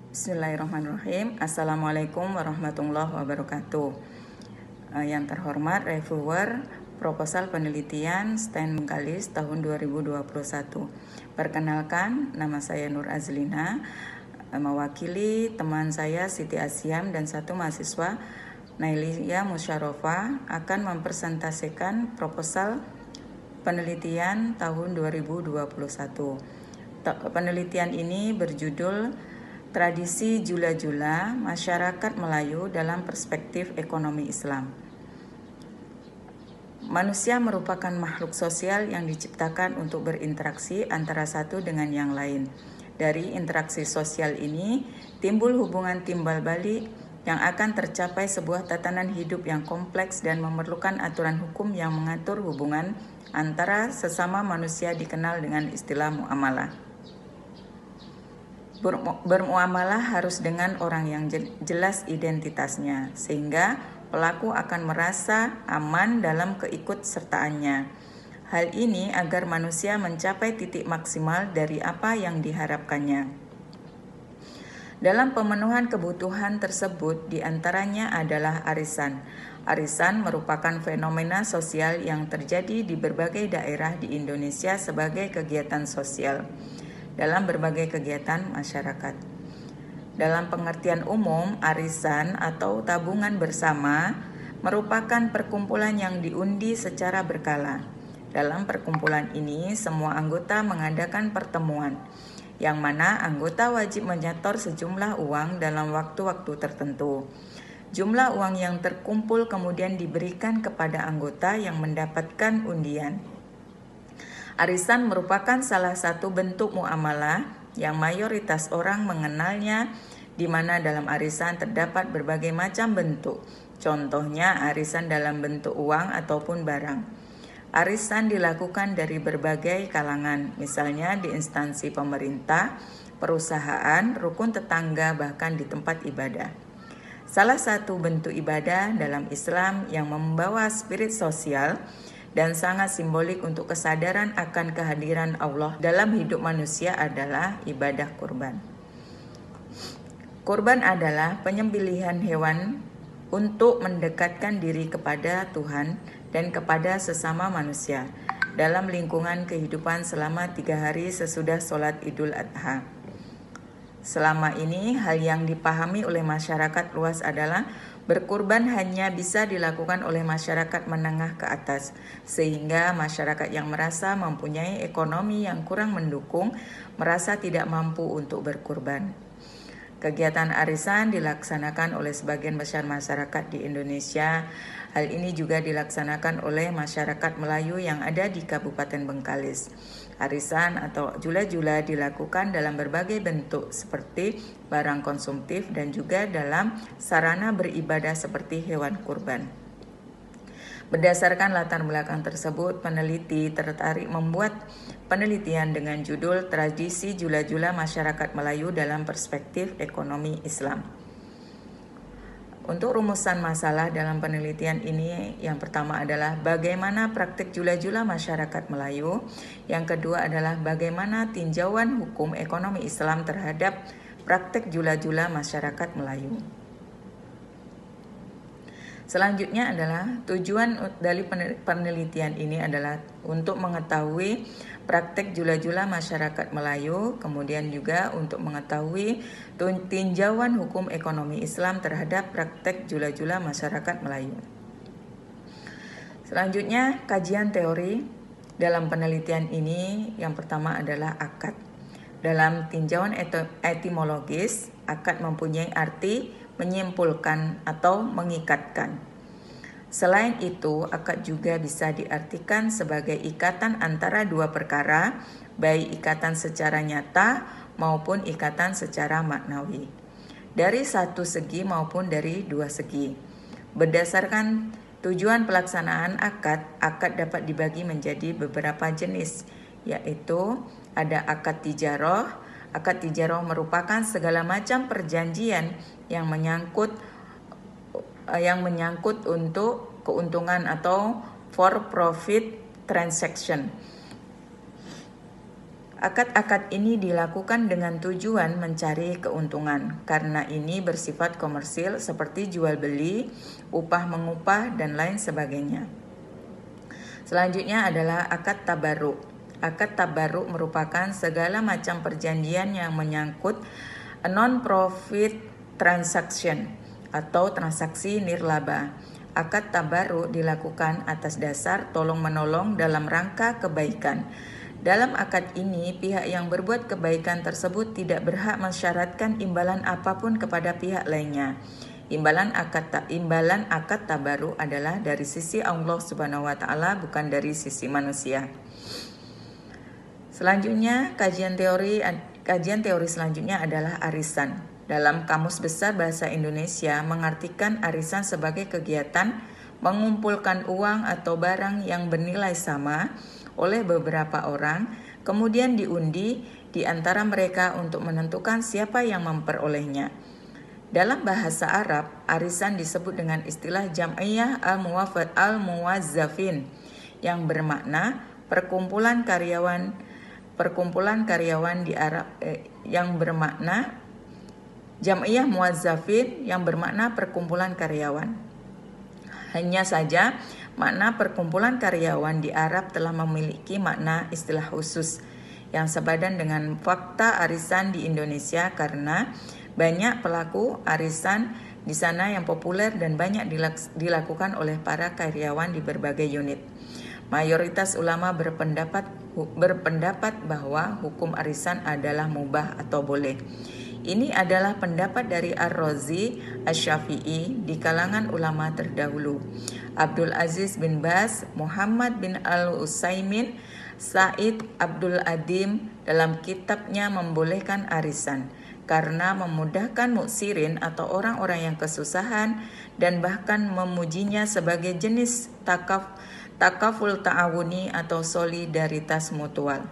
Bismillahirrahmanirrahim. Assalamualaikum warahmatullahi wabarakatuh. Yang terhormat reviewer proposal penelitian STEN Bengkalis tahun 2021. Perkenalkan, nama saya Nur Azlina, mewakili teman saya Siti Asyam dan satu mahasiswa Nailia Musyarofa akan mempresentasikan proposal penelitian tahun 2021. Penelitian ini berjudul Tradisi Jula-Jula Masyarakat Melayu dalam Perspektif Ekonomi Islam. Manusia merupakan makhluk sosial yang diciptakan untuk berinteraksi antara satu dengan yang lain. Dari interaksi sosial ini, timbul hubungan timbal balik yang akan tercapai sebuah tatanan hidup yang kompleks dan memerlukan aturan hukum yang mengatur hubungan antara sesama manusia dikenal dengan istilah muamalah. Bermuamalah harus dengan orang yang jelas identitasnya, sehingga pelaku akan merasa aman dalam keikutsertaannya. Hal ini agar manusia mencapai titik maksimal dari apa yang diharapkannya. Dalam pemenuhan kebutuhan tersebut, diantaranya adalah arisan. Arisan merupakan fenomena sosial yang terjadi di berbagai daerah di Indonesia sebagai kegiatan sosial dalam berbagai kegiatan masyarakat. Dalam pengertian umum, arisan atau tabungan bersama merupakan perkumpulan yang diundi secara berkala. Dalam perkumpulan ini, semua anggota mengadakan pertemuan, yang mana anggota wajib menyetor sejumlah uang dalam waktu-waktu tertentu. Jumlah uang yang terkumpul kemudian diberikan kepada anggota yang mendapatkan undian. Arisan merupakan salah satu bentuk muamalah yang mayoritas orang mengenalnya, di mana dalam arisan terdapat berbagai macam bentuk. Contohnya arisan dalam bentuk uang ataupun barang. Arisan dilakukan dari berbagai kalangan, misalnya di instansi pemerintah, perusahaan, rukun tetangga, bahkan di tempat ibadah. Salah satu bentuk ibadah dalam Islam yang membawa spirit sosial dan sangat simbolik untuk kesadaran akan kehadiran Allah dalam hidup manusia adalah ibadah kurban. Kurban adalah penyembelihan hewan untuk mendekatkan diri kepada Tuhan dan kepada sesama manusia dalam lingkungan kehidupan selama 3 hari sesudah sholat Idul Adha. Selama ini, hal yang dipahami oleh masyarakat luas adalah berkurban hanya bisa dilakukan oleh masyarakat menengah ke atas, sehingga masyarakat yang merasa mempunyai ekonomi yang kurang mendukung merasa tidak mampu untuk berkurban. Kegiatan arisan dilaksanakan oleh sebagian besar masyarakat di Indonesia. Hal ini juga dilaksanakan oleh masyarakat Melayu yang ada di Kabupaten Bengkalis. Arisan atau jula-jula dilakukan dalam berbagai bentuk seperti barang konsumtif dan juga dalam sarana beribadah seperti hewan kurban. Berdasarkan latar belakang tersebut, peneliti tertarik membuat penelitian dengan judul Tradisi Jula-Jula Masyarakat Melayu dalam Perspektif Ekonomi Islam. Untuk rumusan masalah dalam penelitian ini, yang pertama adalah bagaimana praktik jula-jula masyarakat Melayu. Yang kedua adalah bagaimana tinjauan hukum ekonomi Islam terhadap praktik jula-jula masyarakat Melayu. Selanjutnya adalah tujuan dari penelitian ini adalah untuk mengetahui praktek jula-jula masyarakat Melayu, kemudian juga untuk mengetahui tinjauan hukum ekonomi Islam terhadap praktek jula-jula masyarakat Melayu. Selanjutnya, kajian teori dalam penelitian ini yang pertama adalah akad. Dalam tinjauan etimologis, akad mempunyai arti menyimpulkan atau mengikatkan. Selain itu, akad juga bisa diartikan sebagai ikatan antara dua perkara, baik ikatan secara nyata maupun ikatan secara maknawi, dari satu segi maupun dari dua segi. Berdasarkan tujuan pelaksanaan akad dapat dibagi menjadi beberapa jenis, yaitu ada akad tijaroh. Akad tijaroh merupakan segala macam perjanjian yang menyangkut untuk keuntungan atau for profit transaction. Akad-akad ini dilakukan dengan tujuan mencari keuntungan, karena ini bersifat komersil seperti jual beli, upah mengupah, dan lain sebagainya. Selanjutnya adalah akad tabarruk. Akad tabarruk merupakan segala macam perjanjian yang menyangkut non-profit transaction atau transaksi nirlaba. Akad tabarruk dilakukan atas dasar tolong-menolong dalam rangka kebaikan. Dalam akad ini, pihak yang berbuat kebaikan tersebut tidak berhak mensyaratkan imbalan apapun kepada pihak lainnya. Imbalan akad tabarruk adalah dari sisi Allah Subhanahu wa taala, bukan dari sisi manusia. Selanjutnya, kajian teori selanjutnya adalah arisan. Dalam Kamus Besar Bahasa Indonesia mengartikan arisan sebagai kegiatan mengumpulkan uang atau barang yang bernilai sama oleh beberapa orang, kemudian diundi di antara mereka untuk menentukan siapa yang memperolehnya. Dalam bahasa Arab, arisan disebut dengan istilah Jam'iyah al-Muwazzafin yang bermakna perkumpulan karyawan di Arab yang bermakna Jam'iyah Muwazzafin yang bermakna perkumpulan karyawan. Hanya saja makna perkumpulan karyawan di Arab telah memiliki makna istilah khusus yang sepadan dengan fakta arisan di Indonesia karena banyak pelaku arisan di sana yang populer dan banyak dilakukan oleh para karyawan di berbagai unit. Mayoritas ulama berpendapat bahwa hukum arisan adalah mubah atau boleh. Ini adalah pendapat dari Ar-Razi Asy-Syafi'i di kalangan ulama terdahulu. Abdul Aziz bin Baz, Muhammad bin Al-Utsaimin, Said Abdul Adim dalam kitabnya membolehkan arisan karena memudahkan muksirin atau orang-orang yang kesusahan dan bahkan memujinya sebagai jenis takaful ta'awuni atau solidaritas mutual.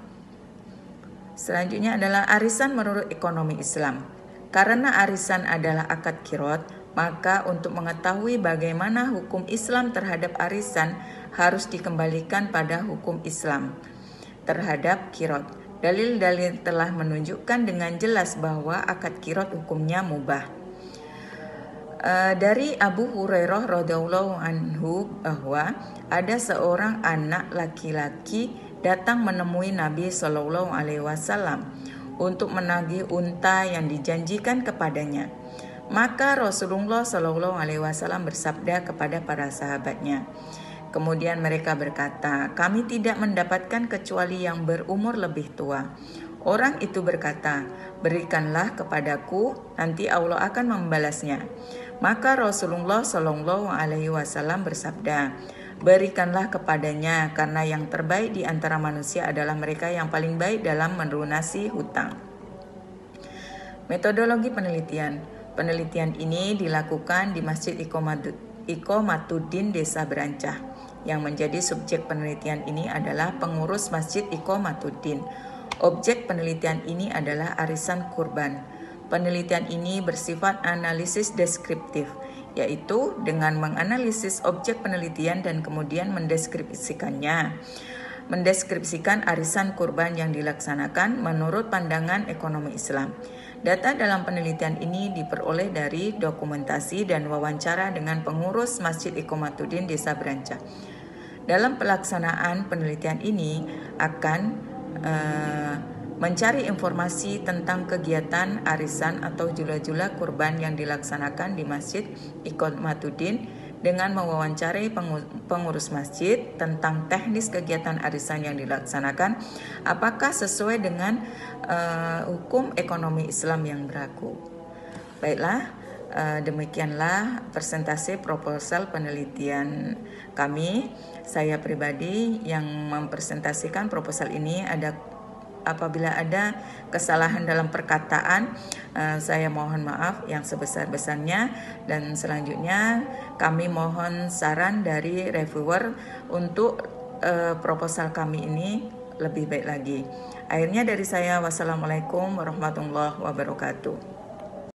Selanjutnya adalah arisan menurut ekonomi Islam. Karena arisan adalah akad qirot, maka untuk mengetahui bagaimana hukum Islam terhadap arisan harus dikembalikan pada hukum Islam terhadap qirot. Dalil-dalil telah menunjukkan dengan jelas bahwa akad qirot hukumnya mubah. Dari Abu Hurairah radhiyallahu anhu bahwa ada seorang anak laki-laki datang menemui Nabi Shallallahu Alaihi Wasallam untuk menagih unta yang dijanjikan kepadanya. Maka Rasulullah Shallallahu Alaihi Wasallam bersabda kepada para sahabatnya. Kemudian mereka berkata, kami tidak mendapatkan kecuali yang berumur lebih tua. Orang itu berkata, berikanlah kepadaku, nanti Allah akan membalasnya. Maka Rasulullah Shallallahu Alaihi Wasallam bersabda, berikanlah kepadanya karena yang terbaik di antara manusia adalah mereka yang paling baik dalam melunasi hutang. Metodologi penelitian. Penelitian ini dilakukan di Masjid Iqomatuddin Desa Berancah. Yang menjadi subjek penelitian ini adalah pengurus Masjid Iqomatuddin. Objek penelitian ini adalah arisan kurban. Penelitian ini bersifat analisis deskriptif, yaitu dengan menganalisis objek penelitian dan kemudian mendeskripsikan arisan kurban yang dilaksanakan menurut pandangan ekonomi Islam. Data dalam penelitian ini diperoleh dari dokumentasi dan wawancara dengan pengurus Masjid Iqomatuddin Desa Berancah. Dalam pelaksanaan penelitian ini akan mencari informasi tentang kegiatan arisan atau jula-jula kurban yang dilaksanakan di Masjid Iqomatuddin dengan mewawancarai pengurus masjid tentang teknis kegiatan arisan yang dilaksanakan, apakah sesuai dengan hukum ekonomi Islam yang berlaku. Baiklah, demikianlah presentasi proposal penelitian kami. Saya pribadi yang mempresentasikan proposal ini apabila ada kesalahan dalam perkataan, saya mohon maaf yang sebesar-besarnya, dan selanjutnya kami mohon saran dari reviewer untuk proposal kami ini lebih baik lagi. Akhirnya dari saya, wassalamualaikum warahmatullahi wabarakatuh.